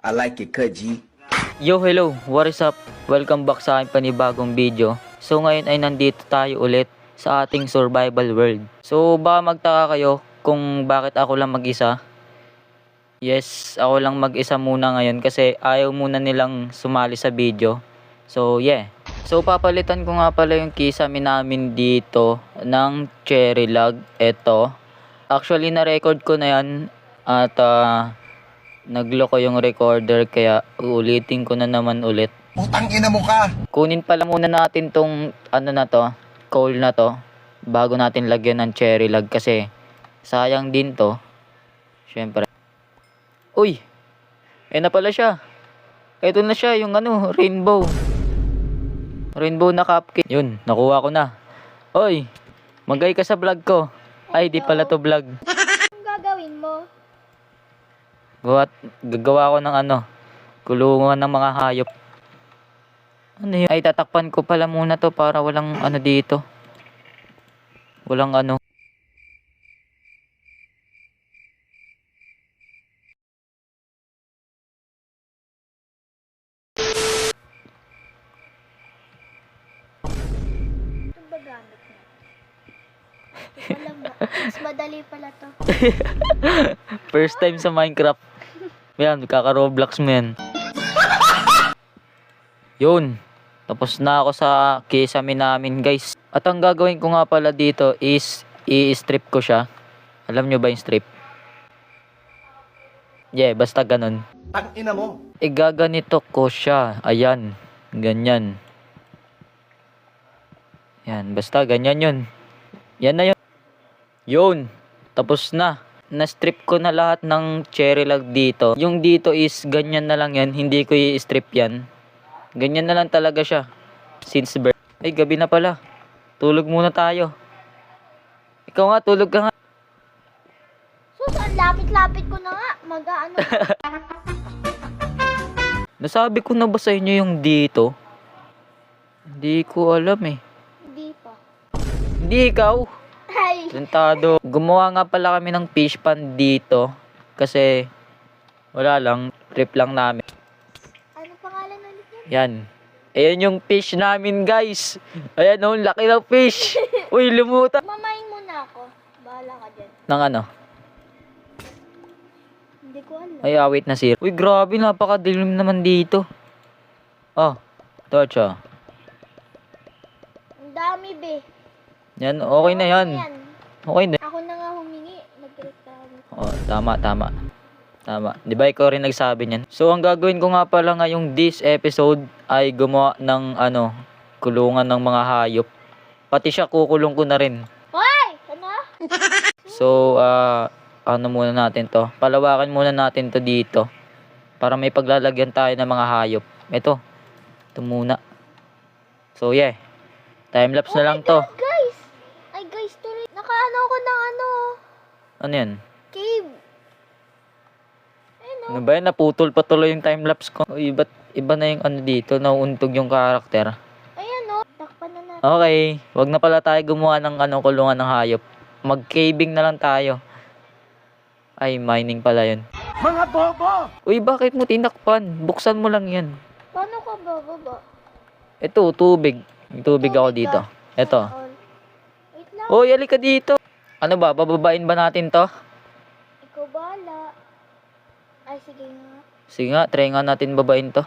I like it, cut G. Yo, hello, what is up? Welcome back sa aking panibagong video. So ngayon ay nandito tayo ulit sa ating survival world. So baka magtaka kayo kung bakit ako lang mag-isa. Yes, ako lang mag-isa muna ngayon kasi ayaw muna nilang sumali sa video. So yeah. So papalitan ko nga pala yung kisame namin dito ng cherry log. Ito. Actually na-record ko na yan at nagloko yung recorder kaya uulitin ko na naman ulit. Putang ina mo ka! Kunin pala muna natin tong ano na to, coal na to bago natin lagyan ng cherry log kasi sayang din to. Syempre. Uy! Na pala siya. Ito na siya yung ano, rainbow. Rainbow na cupcake. Yun, nakuha ko na. Oy! Magay ka sa vlog ko. Ay, di pala to vlog. Anong gagawin mo? Gagawa ko ng ano, kulungan ng mga hayop. Ano yun? Ay, tatakpan ko pala muna to para walang ano dito. Walang ano. Ito ba gamit mo? Alam mo, mas madali pala to. First time sa Minecraft. Yan, kaka-Roblox mo yan. Yun. Tapos na ako sa kisame namin, guys. At ang gagawin ko nga pala dito is i-strip ko siya. Alam nyo ba yung strip? Yeah, basta ganun. Tang ina mo! Igaganito ko siya. Ayan. Ganyan. Yan, basta ganyan yun. Yan na yun. Yun. Tapos na. Na-strip ko na lahat ng cherry log dito. Yung dito is ganyan na lang yan. Hindi ko i-strip yan. Ganyan na lang talaga siya. Since birth. Ay, gabi na pala. Tulog muna tayo. Ikaw nga, tulog ka nga. Sus, ang lapit-lapit ko na nga. Mag-ano. Nasabi ko na ba sa inyo yung dito? Hindi ko alam eh. Hindi pa. Hindi ikaw. Ay! Tentado. Gumawa nga pala kami ng fish pan dito. Kasi, wala lang. Trip lang namin. Ano pangalan ulit yan? Yan. Ayan yung fish namin, guys. Ayan oh, laki ng fish. Uy, lumutan. Mamain muna ako. Bahala ka dyan. Nang ano? Hindi ko alam. Ay, awit na sir. Uy, grabe. Napakadilim naman dito. Oh, torch oh. Ang dami, be. Yan, okay na yan. Yan. Okay na. Ako na nga humingi. Nagreklamo. Oh, tama. Tama. Di ba ikaw rin nagsabi niyan? So, ang gagawin ko nga pala ngayong this episode ay gumawa ng ano, kulungan ng mga hayop. Pati siya kukulong ko na rin. Hoy! Ano? So, ano muna natin to? Palawakan muna natin to dito. Para may paglalagyan tayo ng mga hayop. Ito. Ito muna. So, yeah. Timelapse na lang to. Guys! Ay, guys, tuloy. Nakaano ko ng ano. Ano yan? Cave. Ayun, Ano ba yan? Naputol pa tuloy yung timelapse ko. Uy, ba't iba na yung ano dito? Nauuntog yung karakter. Ayan, oh. Takpan na natin. Okay. Wag na pala tayo gumawa ng ano, kulungan ng hayop. Mag-caving na lang tayo. Ay, mining pala yun. Mga bobo! Uy, bakit mo tinakpan? Buksan mo lang yan. Paano ka bababa? Ito, tubig. May tubig ako dito. Ito. Wait lang. Uy, halika dito. Ano ba? Bababain ba natin to? Ikaw bahala. Ay, sige nga. Sige nga, try nga natin babain to.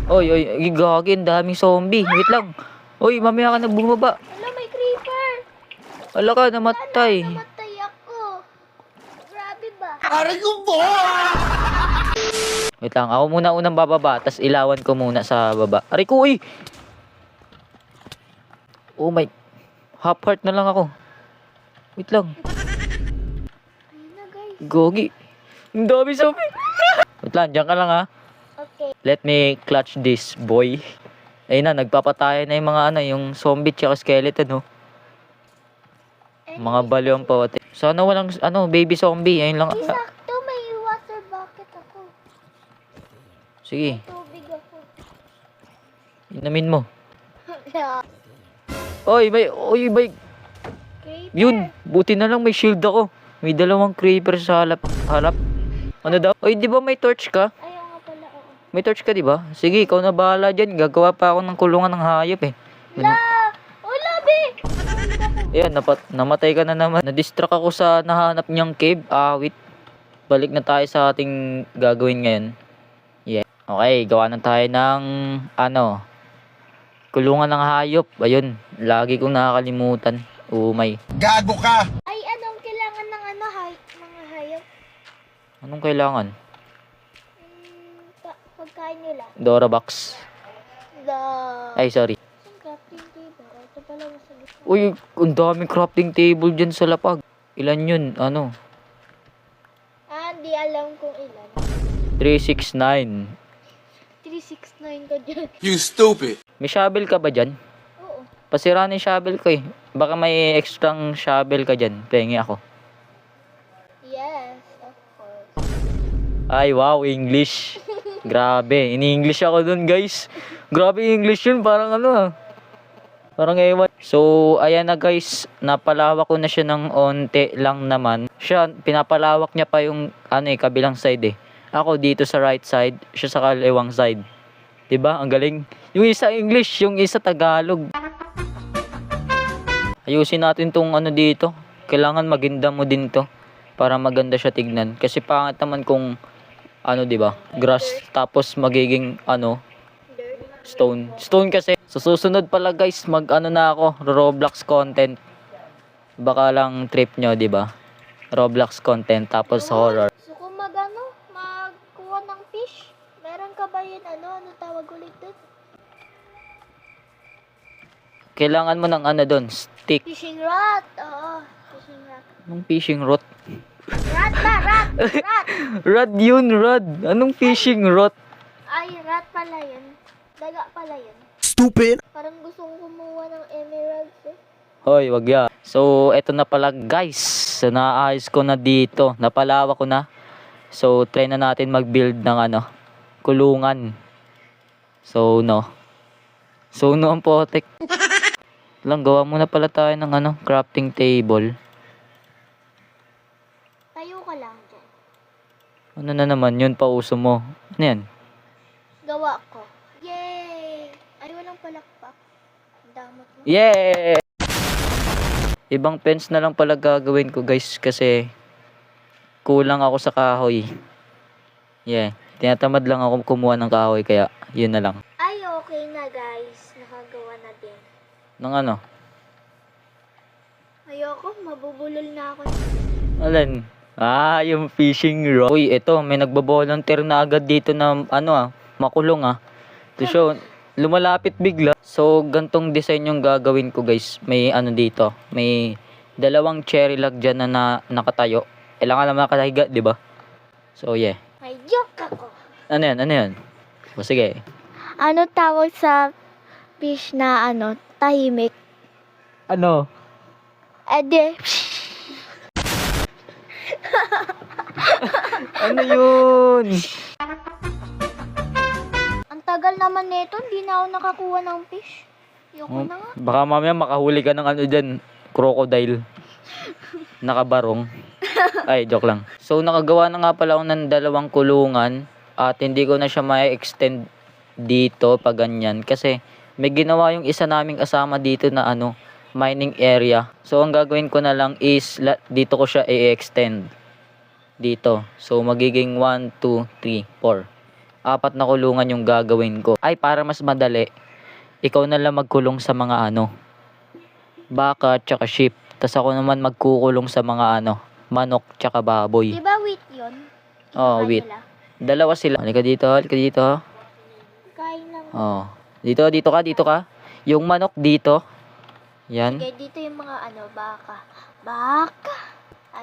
Uy, gagawin. Daming zombie. Wait lang. Uy, mamaya ka na bumaba. Hala, may creeper. Wala ka, namatay. Namatay ako. Grabe ba? Aray ko po! Wait lang, ako muna unang bababa. Tapos ilawan ko muna sa baba. Aray ko, uy! Oh my. Half heart na lang ako. Wait lang. Ayun na, guys. Gogi. Ang dami zombie. Wait lang, dyan ka lang ha. Okay. Let me clutch this, boy. Ayun na, nagpapataya na yung mga ano, yung zombie tsaka skeleton, oh. Mga baliw ang pawati. Sana walang, ano, baby zombie. Ayun lang. Di sakto, may water bucket ako. Sige, Tubig ako. inamin mo. Oy, may, Creeper. yun, buti na lang may shield ako. May dalawang creeper sa halap. Ano daw? Oy, di ba may torch ka? Ayaw nga May torch ka, di ba? Sige, ikaw na bahala dyan. Gagawa pa ako ng kulungan ng hayop eh. La! Wala, be! Ayan, namatay ka na naman. Na-distract ako sa nahanap niyang cave. Wait. Balik na tayo sa ating gagawin ngayon. Yeah. Okay, gawa na tayo ng kulungan ng hayop. Ayun, lagi kong nakakalimutan. Umay. Gago ka! Ay, anong kailangan ng mga hayop? Anong kailangan? Pagkain nila. Dora box. Ay, sorry. Yung crafting table. Ito pala sa gitna. Uy, ang daming crafting table dyan sa lapag. Ilan yun? Hindi alam kung ilan. 369. 369 ka dyan. You stupid! May shovel ka ba dyan? Oo. Pasira na yung shovel ko eh. Baka may extrang shovel ka dyan. Pengi ako. Yes, of course. Ay, wow, English. Grabe, ini-English ako dun, guys. Grabe English yun, parang parang ewan. So, ayan na guys, napalawak ko na siya ng onte lang naman. Siya, pinapalawak niya pa yung, kabilang side eh. Ako dito sa right side, siya sa kaliwang side. 'Di ba? Ang galing. Yung isa English, yung isa Tagalog. Ayusin natin tong dito. Kailangan maganda mo din to para maganda siya tignan. Kasi pangit naman kung 'di ba? Grass tapos magiging stone. Stone kasi. Sa susunod pala guys, na ako, Roblox content. Baka lang trip nyo, 'di ba? Roblox content tapos horror. So kung magkuha ng fish, meron ka ba yun ano tawag ulit dun? Kailangan mo ng doon, stick. Fishing rod. Oo, fishing rod. Anong fishing rod? Rod ba? Rod! Rod yun, rod. Anong fishing rod? Ay, rod pala yun. Daga pala yun. Stupid! Parang gusto kong kumuha ng emeralds eh. Hoy, wag ya. So, eto na pala guys. So, naayos ko na dito. Napalawak ko na. So, try na natin mag-build ng kulungan. So, no. So, no ang potek. Lang, gawa muna pala tayo ng crafting table. Tayo ka lang dyan. Ano na naman yun, pauso mo. Ano yan? Gawa ko. Yay! Ay, walang palakpak. Damot mo. Yeah! Ibang fence na lang pala gagawin ko guys kasi kulang ako sa kahoy. Yeah, tinatamad lang ako kumuha ng kahoy kaya yun na lang. Ay, okay na guys. Nakagawa na din. Ng Ayoko, mabubulol na ako. Alan? Yung fishing rod. Uy, ito, may nagbo-volunteer na agad dito na makulong To show, lumalapit bigla. So, gantong design yung gagawin ko guys. May dito. May dalawang cherry log dyan na nakatayo. Kailangan naman nakahiga, di ba? So, yeah. May joke ako. Ano yan? O, sige. Ano tawag sa fish na tahimik? Ano? Ede. Ano yun? Ang tagal naman nito, hindi na ako nakakuha ng fish. Ayoko na nga. Baka mamaya makahuli ka ng dyan. Crocodile. Nakabarong. Ay, joke lang. So, nakagawa na nga pala ako ng dalawang kulungan. At hindi ko na siya ma-extend dito pag ganyan. Kasi may ginawa yung isa naming kasama dito na mining area. So, ang gagawin ko na lang is dito ko siya i-extend. Dito. So, magiging 1, 2, 3, 4. 4 na kulungan yung gagawin ko. Ay, para mas madali, ikaw na lang magkulong sa mga baka tsaka sheep. Tapos ako naman magkukulong sa mga manok tsaka baboy. Diba wheat yun? Oh, Kinakain wheat. nila? Dalawa sila. Halika dito. Kain lang. Oh. Dito ka. Yung manok dito. Yan. Sige, dito yung mga baka. Baka!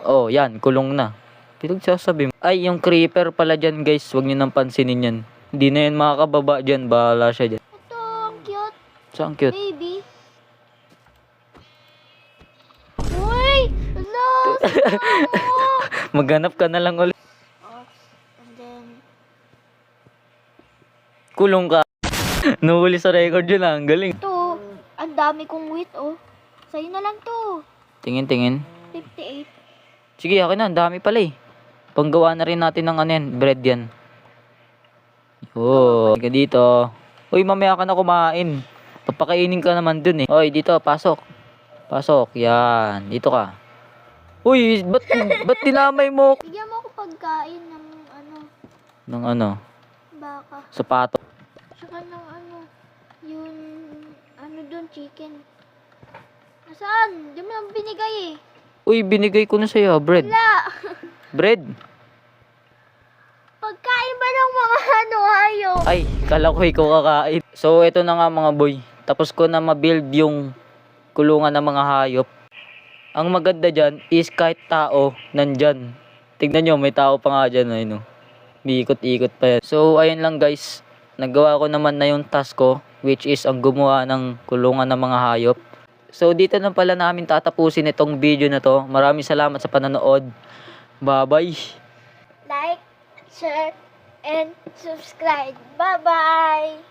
Oh, yan. Kulong na. Pinagsasabi mo. Ay, yung creeper pala dyan, guys. Huwag nyo nang pansinin yan. Hindi na yan makakababa dyan. Bahala siya dyan. Ito, ang cute. Saan cute? Baby. Uy! Hello! Maghanap ka na lang ulit. Oh, and then, Kulong ka. Nuhuli sa record yun Ang galing. ito, ang dami kong wheat, oh. Sa'yo na lang to. Tingin. 58. Sige, akin na. Ang dami pala eh. Panggawa na rin natin ng yan. Bread yan. Oh, ka dito. Uy, mamaya ka na kumain. Papakainin ka naman dun eh. Oy, dito, pasok. Pasok, yan. Dito ka. Uy, ba't dinamay mo? Bigyan mo ako pagkain ng ano, Ng ano, baka. sapato. Tsaka ng ano, yung ano doon, chicken. Nasaan? Di mo lang binigay eh. Uy, binigay ko na sa'yo, bread. Wala. Bread? Pagkain ba ng mga ano, hayop? Ay, kala ko ikaw kakain. So, ito na nga mga boy. Tapos ko na ma-build yung kulungan ng mga hayop. Ang maganda dyan is kahit tao, nandyan. Tignan nyo, may tao pa nga dyan. Ayun, oh. Biikot-ikot pa yan. So, ayun lang guys. Nagawa ko naman na yung task ko, which is ang gumawa ng kulungan ng mga hayop. So, dito na pala namin tatapusin itong video na to. Maraming salamat sa panonood. Bye-bye! Like, share, and subscribe. Bye-bye!